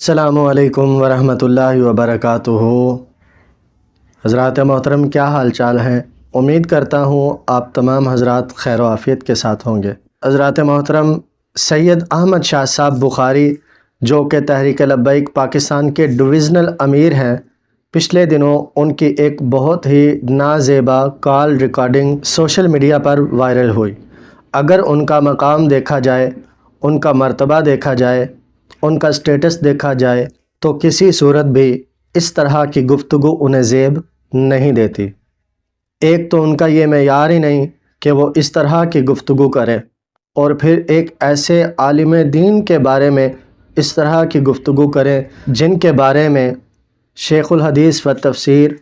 السلام علیکم ورحمۃ اللہ وبرکاتہ۔ حضرات محترم، کیا حال چال ہیں؟ امید کرتا ہوں آپ تمام حضرات خیر و عافیت کے ساتھ ہوں گے۔ حضرات محترم، سید احمد شاہ صاحب بخاری جو کہ تحریک لبیک پاکستان کے ڈویژنل امیر ہیں، پچھلے دنوں ان کی ایک بہت ہی نازیبا کال ریکارڈنگ سوشل میڈیا پر وائرل ہوئی۔ اگر ان کا مقام دیکھا جائے، ان کا مرتبہ دیکھا جائے، ان کا سٹیٹس دیکھا جائے تو کسی صورت بھی اس طرح کی گفتگو انہیں زیب نہیں دیتی۔ ایک تو ان کا یہ معیار ہی نہیں کہ وہ اس طرح کی گفتگو کرے، اور پھر ایک ایسے عالم دین کے بارے میں اس طرح کی گفتگو کرے جن کے بارے میں شیخ الحدیث و تفسیر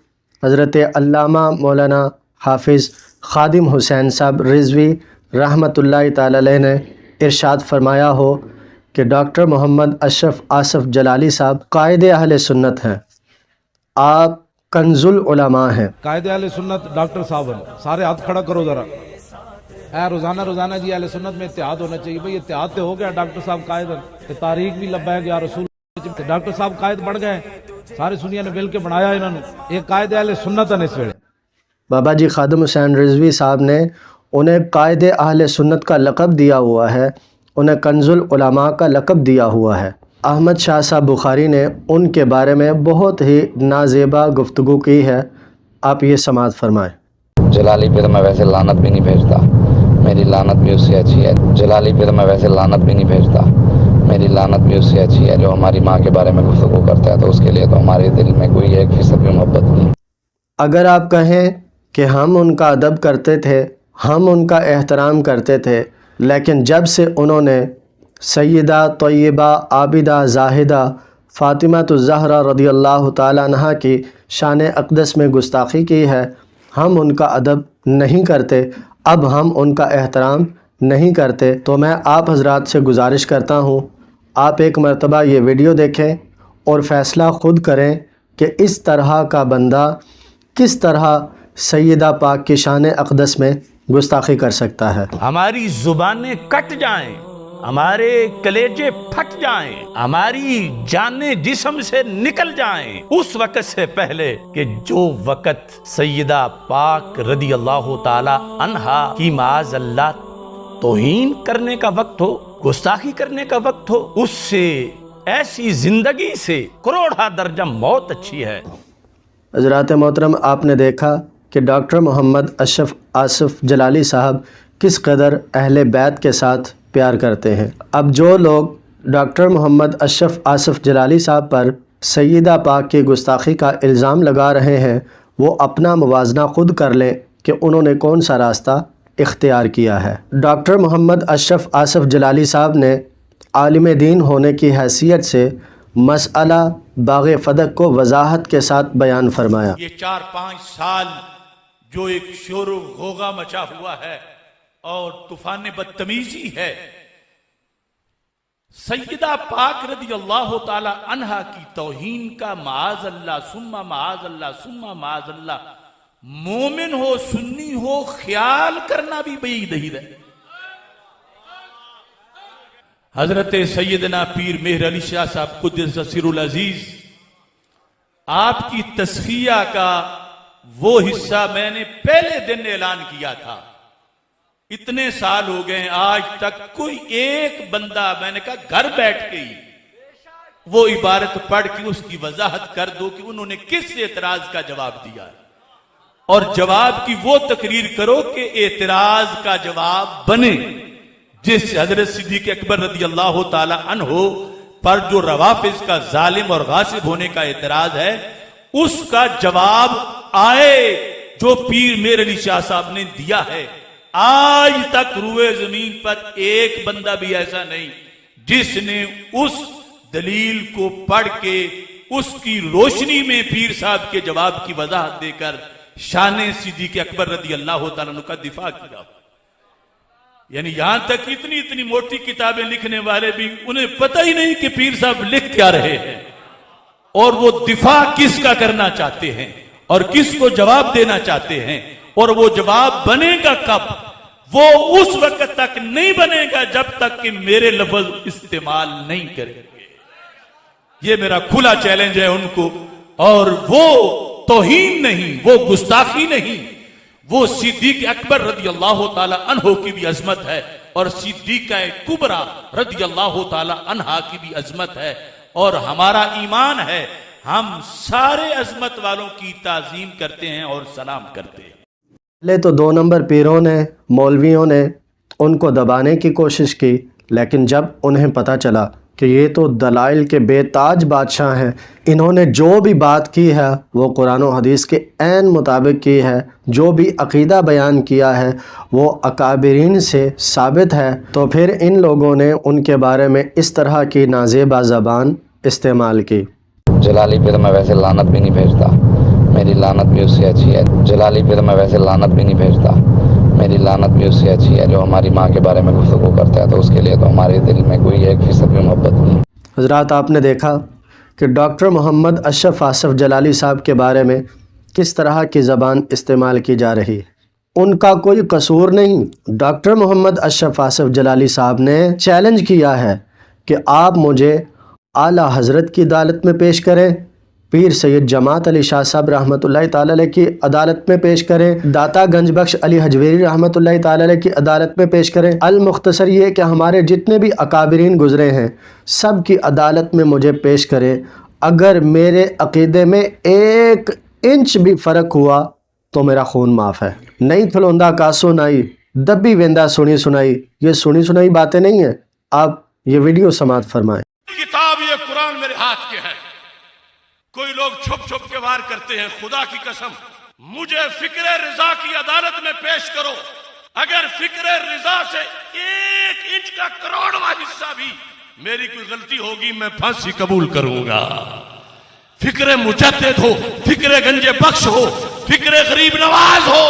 حضرت علامہ مولانا حافظ خادم حسین صاحب رضوی رحمۃ اللہ تعالی علیہ نے ارشاد فرمایا ہو کہ ڈاکٹر محمد اشرف آصف جلالی صاحب قائد اہل سنت ہیں، آپ کنز العلماء ہیں۔ قائد اہل سنت ڈاکٹر صاحب ہیں، سارے ہاتھ کھڑا کرو ذرا۔ روزانہ جی اہل سنت میں اتحاد ہونا چاہیے۔ بھئی اتحاد تو ہو گیا، ڈاکٹر صاحب قائد ہیں، تاریخ بھی لبیک یا رسول، ڈاکٹر صاحب قائد بڑھ گئے، سارے سنیاں نے مل کے بنایا انہوں نے ایک قائد اہل سنت ہے۔ اس ویلے بابا جی خادم حسین رضوی صاحب نے انہیں قائد اہل سنت کا لقب دیا ہوا ہے، انہیں کنز العلماء کا لقب دیا ہوا ہے۔ احمد شاہ صاحب بخاری نے ان کے بارے میں بہت ہی نازیبا گفتگو کی ہے، آپ یہ سماعت فرمائیں۔ جلالی پہ تو میں ویسے لعنت بھی نہیں بھیجتا، میری لعنت بھی اس سے اچھی ہے۔ جلالی پہ تو میں ویسے لعنت بھی نہیں بھیجتا، میری لعنت بھی اس سے اچھی ہے جو ہماری ماں کے بارے میں گفتگو کرتا ہے، تو اس کے لیے تو ہمارے دل میں کوئی 1% بھی محبت نہیں۔ اگر آپ کہیں کہ ہم ان کا ادب کرتے تھے، ہم ان کا احترام کرتے تھے، لیکن جب سے انہوں نے سیدہ طیبہ عابدہ زاہدہ فاطمہ الزہرا رضی اللہ تعالیٰ عنہا کی شان اقدس میں گستاخی کی ہے، ہم ان کا ادب نہیں کرتے، اب ہم ان کا احترام نہیں کرتے، تو میں آپ حضرات سے گزارش کرتا ہوں، آپ ایک مرتبہ یہ ویڈیو دیکھیں اور فیصلہ خود کریں کہ اس طرح کا بندہ کس طرح سیدہ پاک کی شان اقدس میں گستاخی کر سکتا ہے۔ ہماری زبانیں کٹ جائیں، ہمارے کلیجے پھٹ جائیں، ہماری جانیں جسم سے نکل جائیں اس وقت سے پہلے کہ جو وقت سیدہ پاک رضی اللہ تعالی عنہا کی معاذ اللہ توہین کرنے کا وقت ہو، گستاخی کرنے کا وقت ہو، اس سے ایسی زندگی سے کروڑہ درجہ موت اچھی ہے۔ حضرات محترم، آپ نے دیکھا کہ ڈاکٹر محمد اشرف آصف جلالی صاحب کس قدر اہل بیت کے ساتھ پیار کرتے ہیں۔ اب جو لوگ ڈاکٹر محمد اشرف آصف جلالی صاحب پر سیدہ پاک کی گستاخی کا الزام لگا رہے ہیں، وہ اپنا موازنہ خود کر لیں کہ انہوں نے کون سا راستہ اختیار کیا ہے۔ ڈاکٹر محمد اشرف آصف جلالی صاحب نے عالم دین ہونے کی حیثیت سے مسئلہ باغ فدق کو وضاحت کے ساتھ بیان فرمایا۔ یہ 4-5 سال جو ایک شور و غوغا مچا ہوا ہے اور طوفان بدتمیزی ہے، سیدہ پاک رضی اللہ تعالی عنہا کی توہین کا معاذ اللہ ثم معاذ اللہ ثم معاذ اللہ مومن ہو سنی ہو خیال کرنا بھی بعید ہے۔ حضرت سیدنا پیر مہر علی شاہ صاحب قدس سر العزیز، آپ کی تصفیہ کا وہ حصہ میں نے پہلے دن اعلان کیا تھا۔ اتنے سال ہو گئے آج تک کوئی ایک بندہ، میں نے کہا گھر بیٹھ کے ہی وہ عبارت پڑھ کے اس کی وضاحت کر دو کہ انہوں نے کس اعتراض کا جواب دیا ہے، اور جواب کی وہ تقریر کرو کہ اعتراض کا جواب بنے۔ جس حضرت صدیق اکبر رضی اللہ تعالی عنہ پر جو روافض کا ظالم اور غاصب ہونے کا اعتراض ہے، اس کا جواب آئے جو پیر مہر علی شاہ صاحب نے دیا ہے۔ آج تک روئے زمین پر ایک بندہ بھی ایسا نہیں جس نے اس دلیل کو پڑھ کے اس کی روشنی میں پیر صاحب کے جواب کی وضاحت دے کر شان صدیق اکبر رضی اللہ تعالیٰ عنہ کا دفاع کیا۔ یعنی یہاں تک اتنی موٹی کتابیں لکھنے والے بھی انہیں پتہ ہی نہیں کہ پیر صاحب لکھ کیا رہے ہیں اور وہ دفاع کس کا کرنا چاہتے ہیں اور کس کو جواب دینا چاہتے ہیں، اور وہ جواب بنے گا کب؟ وہ اس وقت تک نہیں بنے گا جب تک کہ میرے لفظ استعمال نہیں کریں گے۔ ये मेरा खुला चैलेंज है उनको। और वो तौहीन नहीं, वो गुस्ताखी नहीं, वो सिद्दीक अकबर रदी अल्लाह ताला अन्हो की भी अजमत है और सिद्दीका कुबरा रदी अल्लाह ताला अन्हा की भी अजमत है। और हमारा ईमान है, हम सारे अजमत वालों की ताजीम करते हैं और सलाम करते हैं। पहले तो 2 नंबर पीरों ने, मौलवियों ने उनको दबाने की कोशिश की, लेकिन जब उन्हें पता चला कि ये तो दलाइल के बेताज बादशाह हैं, इन्होंने जो भी बात की है वो कुरान और हदीस के ऐन मुताबिक की है, जो भी अक़ीदा बयान किया है वो अकाबिरीन से साबित है, तो फिर इन लोगों ने उनके बारे में इस तरह की नाज़ेबा ज़बान इस्तेमाल की। जलाली पे तो मैं वैसे लानत भी नहीं भेजता, मेरी लानत भी उससे अच्छी है। जलाली पे तो मैं वैसे लानत भी नहीं भेजता, मेरी लानत भी उससे अच्छी है जो हमारी माँ के बारे में गुफ्तगू करता है, तो उसके लिए तो हमारे दिल में कोई 1% भी मोहब्बत नहीं। हज़रात, आपने देखा कि डॉक्टर मोहम्मद अशरफ आसिफ जलाली साहब के बारे में किस तरह की ज़बान इस्तेमाल की जा रही है। उनका कोई कसूर नहीं। डॉक्टर मोहम्मद अशरफ आसिफ जलाली साहब ने चैलेंज किया है कि आप मुझे आला हज़रत की अदालत में पेश करें, पीर सैयद जमात अली शाह साहब रहमतुल्लाहि ताला अलैह की अदालत में पेश करें, दाता गंज बख्श अली हजवेरी रहमतुल्लाहि ताला अलैह की अदालत में पेश करें। अल मुख्तसर ये कि हमारे जितने भी अकाबिरीन गुज़रे हैं सब की अदालत में मुझे पेश करें। अगर मेरे अक़ीदे में 1 इंच भी फ़र्क हुआ तो मेरा खून माफ़ है। नहीं थलोंदा कासो नाई, दबी वेंदा सुनी सुनाई, ये सुनी सुनाई बातें नहीं हैं। आप ये वीडियो समात फरमाएँ। किताब ये कुरान मेरे हाथ के है। कोई लोग छुप छुप के वार करते हैं, खुदा की कसम मुझे फिक्रे रिजा की अदालत में पेश करो, अगर फिक्रे रिजा से 1 इंच का करोड़वां हिस्सा भी मेरी कोई गलती होगी मैं फांसी कबूल करूंगा। फिक्रे मुजद्दिद हो, फिक्रे गंजे बख्श हो, फिक्रे गरीब नवाज हो।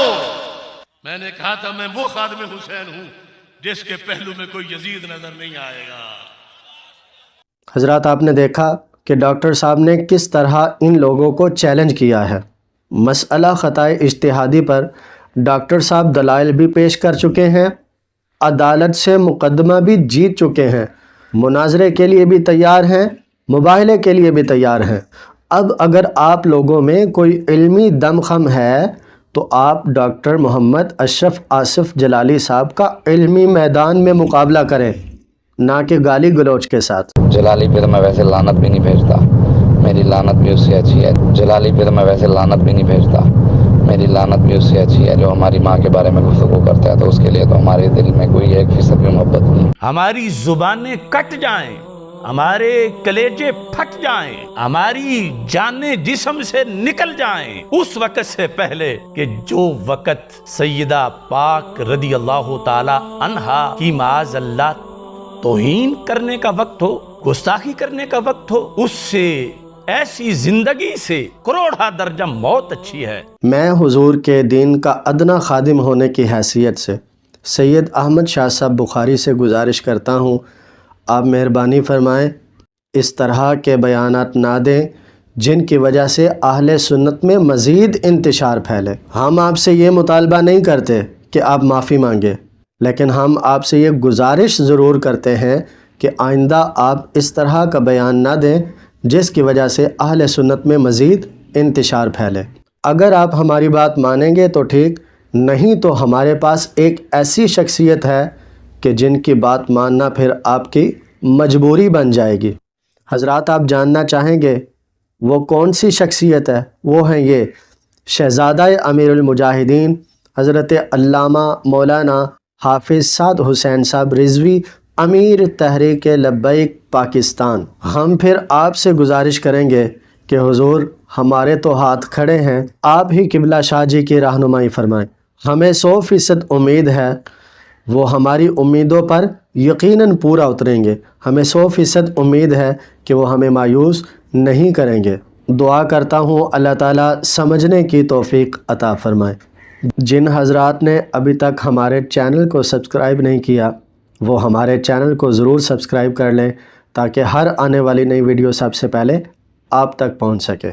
मैंने कहा था मैं वो खादिम हुसैन हूं जिसके पहलू में कोई यजीद नजर नहीं आएगा। हज़रात, आपने देखा कि डॉक्टर साहब ने किस तरह इन लोगों को चैलेंज किया है। मसला ख़ताए इज्तिहादी पर डॉक्टर साहब दलाइल भी पेश कर चुके हैं, अदालत से मुकदमा भी जीत चुके हैं, मुनाजरे के लिए भी तैयार हैं, मुबाहले के लिए भी तैयार हैं। अब अगर आप लोगों में कोई इल्मी दमखम है तो आप डॉक्टर मोहम्मद अशरफ आसिफ जलाली साहब का इल्मी मैदान में मुकाबला करें, ना कि गाली गलौज के साथ। जलाली पे तो मैं वैसे लानत भी नहीं भेजता, मेरी लानत भी उससे अच्छी है। जलाली पे तो मैं वैसे लानत भी नहीं भेजता, मेरी लानत भी उससे अच्छी है जो हमारी माँ के बारे में गुफ्तगू करता है, तो उसके लिए तो हमारे दिल में कोई 1% भी मोहब्बत नहीं। हमारी जुबानें कट जाएं, हमारे कलेजे फट जाएं, हमारी जानें जिस्म से निकल जाएं, उस वक़्त से पहले कि जो वक़्त सैयदा पाक रदी अल्लाह ताला अन्हा की माज़ अल्लाह तौहीन करने का वक्त हो, गुस्ताखी करने का वक्त हो, उससे ऐसी जिंदगी से करोड़ा दर्जा मौत अच्छी है। मैं हुजूर के दीन का अदना खादिम होने की हैसियत से सैयद अहमद शाह साहब बुखारी से गुजारिश करता हूँ, आप मेहरबानी फरमाएं इस तरह के बयानात ना दें जिनकी वजह से अहले सुन्नत में मज़ीद इंतशार फैले। हम आपसे ये मुतालबा नहीं करते कि आप माफ़ी मांगे, लेकिन हम आपसे ये गुजारिश ज़रूर करते हैं कि आइंदा आप इस तरह का बयान ना दें जिसकी वजह से अहले सुन्नत में मज़ीद इंतशार फैले। अगर आप हमारी बात मानेंगे तो ठीक, नहीं तो हमारे पास एक ऐसी शख्सियत है कि जिनकी बात मानना फिर आपकी मजबूरी बन जाएगी। हज़रात, आप जानना चाहेंगे वो कौन सी शख्सियत है? वो हैं ये शहज़ादा अमीरुल मुजाहिदीन हज़रत अल्लामा मौलाना हाफिज़ साद हुसैन साहब रिज़वी, अमीर तहरीक लब्बैक पाकिस्तान। हम फिर आपसे गुजारिश करेंगे कि हुजूर हमारे तो हाथ खड़े हैं, आप ही किबला शाह जी की रहनुमाई फरमाएं। हमें 100% उम्मीद है वो हमारी उम्मीदों पर यकीनन पूरा उतरेंगे। हमें 100% उम्मीद है कि वो हमें मायूस नहीं करेंगे। दुआ करता हूँ अल्लाह ताला समझने की तौफीक अता फरमाए। जिन हज़रात ने अभी तक हमारे चैनल को सब्सक्राइब नहीं किया वो हमारे चैनल को ज़रूर सब्सक्राइब कर लें ताकि हर आने वाली नई वीडियो सबसे पहले आप तक पहुंच सके।